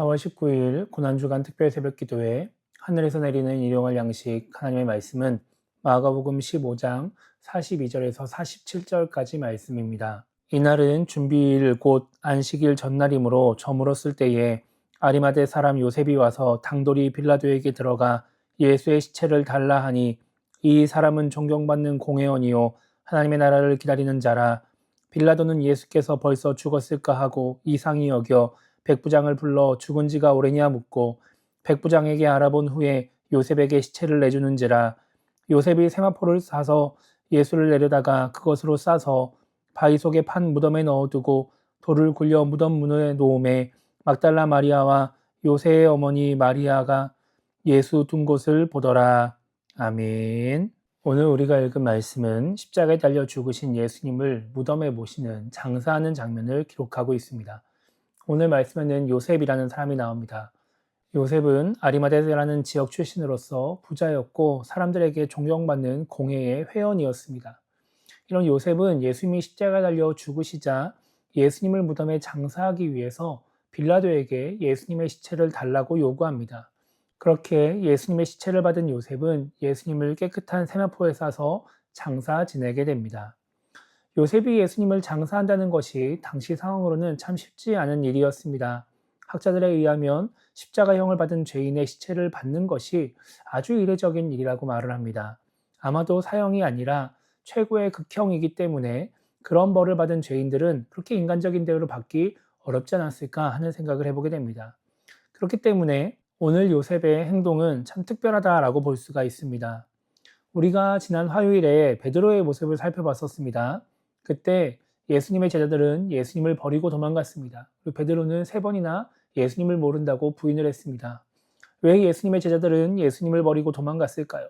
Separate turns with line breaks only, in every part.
4월 19일 고난주간 특별 새벽기도회 하늘에서 내리는 일용할 양식 하나님의 말씀은 마가복음 15장 42절에서 47절까지 말씀입니다. 이날은 준비일 곧 안식일 전날이므로 저물었을 때에 아리마대 사람 요셉이 와서 당돌이 빌라도에게 들어가 예수의 시체를 달라 하니 이 사람은 존경받는 공회원이요 하나님의 나라를 기다리는 자라. 빌라도는 예수께서 벌써 죽었을까 하고 이상히 여겨 백부장을 불러 죽은 지가 오래냐 묻고 백부장에게 알아본 후에 요셉에게 시체를 내주는지라. 요셉이 세마포를 사서 예수를 내려다가 그것으로 싸서 바위 속에 판 무덤에 넣어두고 돌을 굴려 무덤 문에 놓음에 막달라 마리아와 요새의 어머니 마리아가 예수 둔 곳을 보더라. 아멘. 오늘 우리가 읽은 말씀은 십자가에 달려 죽으신 예수님을 무덤에 모시는 장사하는 장면을 기록하고 있습니다. 오늘 말씀에는 요셉이라는 사람이 나옵니다. 요셉은 아리마대라는 지역 출신으로서 부자였고 사람들에게 존경받는 공회의 회원이었습니다. 이런 요셉은 예수님이 십자가에 달려 죽으시자 예수님을 무덤에 장사하기 위해서 빌라도에게 예수님의 시체를 달라고 요구합니다. 그렇게 예수님의 시체를 받은 요셉은 예수님을 깨끗한 세마포에 싸서 장사 지내게 됩니다. 요셉이 예수님을 장사한다는 것이 당시 상황으로는 참 쉽지 않은 일이었습니다. 학자들에 의하면 십자가형을 받은 죄인의 시체를 받는 것이 아주 이례적인 일이라고 말을 합니다. 아마도 사형이 아니라 최고의 극형이기 때문에 그런 벌을 받은 죄인들은 그렇게 인간적인 대우를 받기 어렵지 않았을까 하는 생각을 해보게 됩니다. 그렇기 때문에 오늘 요셉의 행동은 참 특별하다라고 볼 수가 있습니다. 우리가 지난 화요일에 베드로의 모습을 살펴봤었습니다. 그때 예수님의 제자들은 예수님을 버리고 도망갔습니다. 그리고 베드로는 3번이나 예수님을 모른다고 부인을 했습니다. 왜 예수님의 제자들은 예수님을 버리고 도망갔을까요?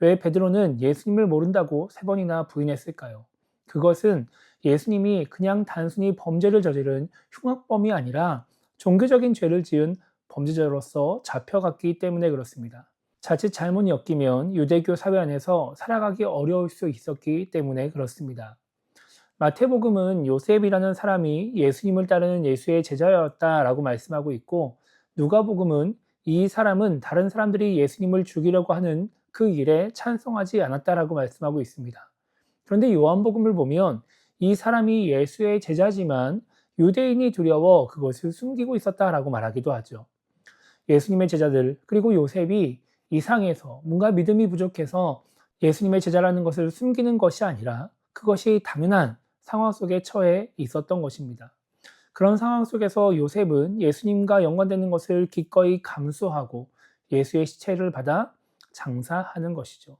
왜 베드로는 예수님을 모른다고 3번이나 부인했을까요? 그것은 예수님이 그냥 단순히 범죄를 저지른 흉악범이 아니라 종교적인 죄를 지은 범죄자로서 잡혀갔기 때문에 그렇습니다. 자칫 잘못 엮이면 유대교 사회 안에서 살아가기 어려울 수 있었기 때문에 그렇습니다. 마태복음은 요셉이라는 사람이 예수님을 따르는 예수의 제자였다라고 말씀하고 있고, 누가복음은 이 사람은 다른 사람들이 예수님을 죽이려고 하는 그 일에 찬성하지 않았다라고 말씀하고 있습니다. 그런데 요한복음을 보면 이 사람이 예수의 제자지만 유대인이 두려워 그것을 숨기고 있었다라고 말하기도 하죠. 예수님의 제자들 그리고 요셉이 이상해서 뭔가 믿음이 부족해서 예수님의 제자라는 것을 숨기는 것이 아니라 그것이 당연한 상황 속에 처해 있었던 것입니다. 그런 상황 속에서 요셉은 예수님과 연관되는 것을 기꺼이 감수하고 예수의 시체를 받아 장사하는 것이죠.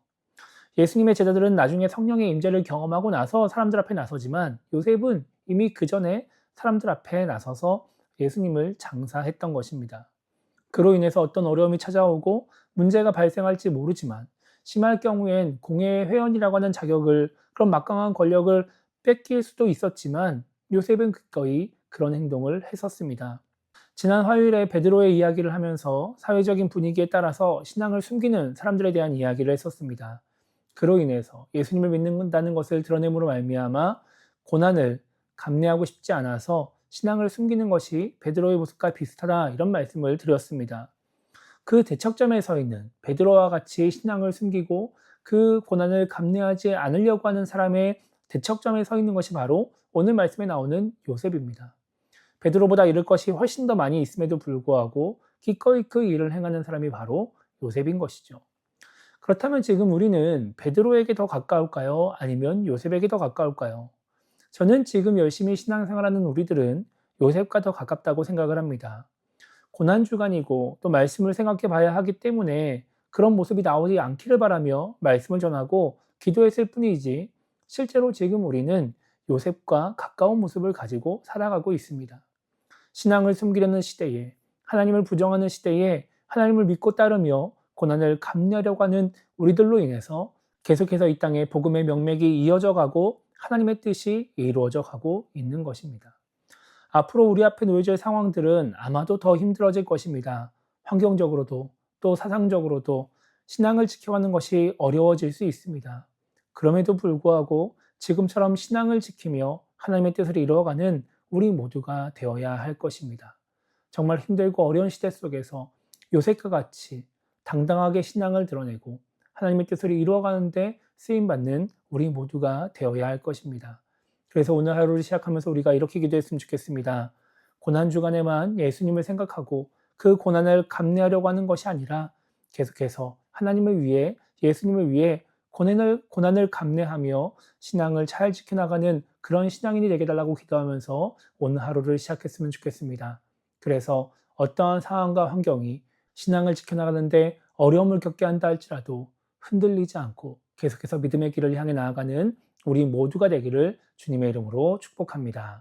예수님의 제자들은 나중에 성령의 임재를 경험하고 나서 사람들 앞에 나서지만 요셉은 이미 그 전에 사람들 앞에 나서서 예수님을 장사했던 것입니다. 그로 인해서 어떤 어려움이 찾아오고 문제가 발생할지 모르지만 심할 경우엔 공회의 회원이라고 하는 자격을, 그런 막강한 권력을 뺏길 수도 있었지만 요셉은 기꺼이 그런 행동을 했었습니다. 지난 화요일에 베드로의 이야기를 하면서 사회적인 분위기에 따라서 신앙을 숨기는 사람들에 대한 이야기를 했었습니다. 그로 인해서 예수님을 믿는다는 것을 드러냄으로 말미암아 고난을 감내하고 싶지 않아서 신앙을 숨기는 것이 베드로의 모습과 비슷하다, 이런 말씀을 드렸습니다. 그 대척점에 서 있는 베드로와 같이 신앙을 숨기고 그 고난을 감내하지 않으려고 하는 사람의 대척점에 서 있는 것이 바로 오늘 말씀에 나오는 요셉입니다. 베드로보다 잃을 것이 훨씬 더 많이 있음에도 불구하고 기꺼이 그 일을 행하는 사람이 바로 요셉인 것이죠. 그렇다면 지금 우리는 베드로에게 더 가까울까요? 아니면 요셉에게 더 가까울까요? 저는 지금 열심히 신앙생활하는 우리들은 요셉과 더 가깝다고 생각을 합니다. 고난주간이고 또 말씀을 생각해 봐야 하기 때문에 그런 모습이 나오지 않기를 바라며 말씀을 전하고 기도했을 뿐이지, 실제로 지금 우리는 요셉과 가까운 모습을 가지고 살아가고 있습니다. 신앙을 숨기려는 시대에, 하나님을 부정하는 시대에 하나님을 믿고 따르며 고난을 감내하려고 하는 우리들로 인해서 계속해서 이 땅에 복음의 명맥이 이어져 가고 하나님의 뜻이 이루어져 가고 있는 것입니다. 앞으로 우리 앞에 놓여질 상황들은 아마도 더 힘들어질 것입니다. 환경적으로도 또 사상적으로도 신앙을 지켜가는 것이 어려워질 수 있습니다. 그럼에도 불구하고 지금처럼 신앙을 지키며 하나님의 뜻을 이루어가는 우리 모두가 되어야 할 것입니다. 정말 힘들고 어려운 시대 속에서 요셉과 같이 당당하게 신앙을 드러내고 하나님의 뜻을 이루어가는데 쓰임받는 우리 모두가 되어야 할 것입니다. 그래서 오늘 하루를 시작하면서 우리가 이렇게 기도했으면 좋겠습니다. 고난주간에만 예수님을 생각하고 그 고난을 감내하려고 하는 것이 아니라 계속해서 하나님을 위해, 예수님을 위해 고난을 감내하며 신앙을 잘 지켜나가는 그런 신앙인이 되게 달라고 기도하면서 오늘 하루를 시작했으면 좋겠습니다. 그래서 어떠한 상황과 환경이 신앙을 지켜나가는데 어려움을 겪게 한다 할지라도 흔들리지 않고 계속해서 믿음의 길을 향해 나아가는 우리 모두가 되기를 주님의 이름으로 축복합니다.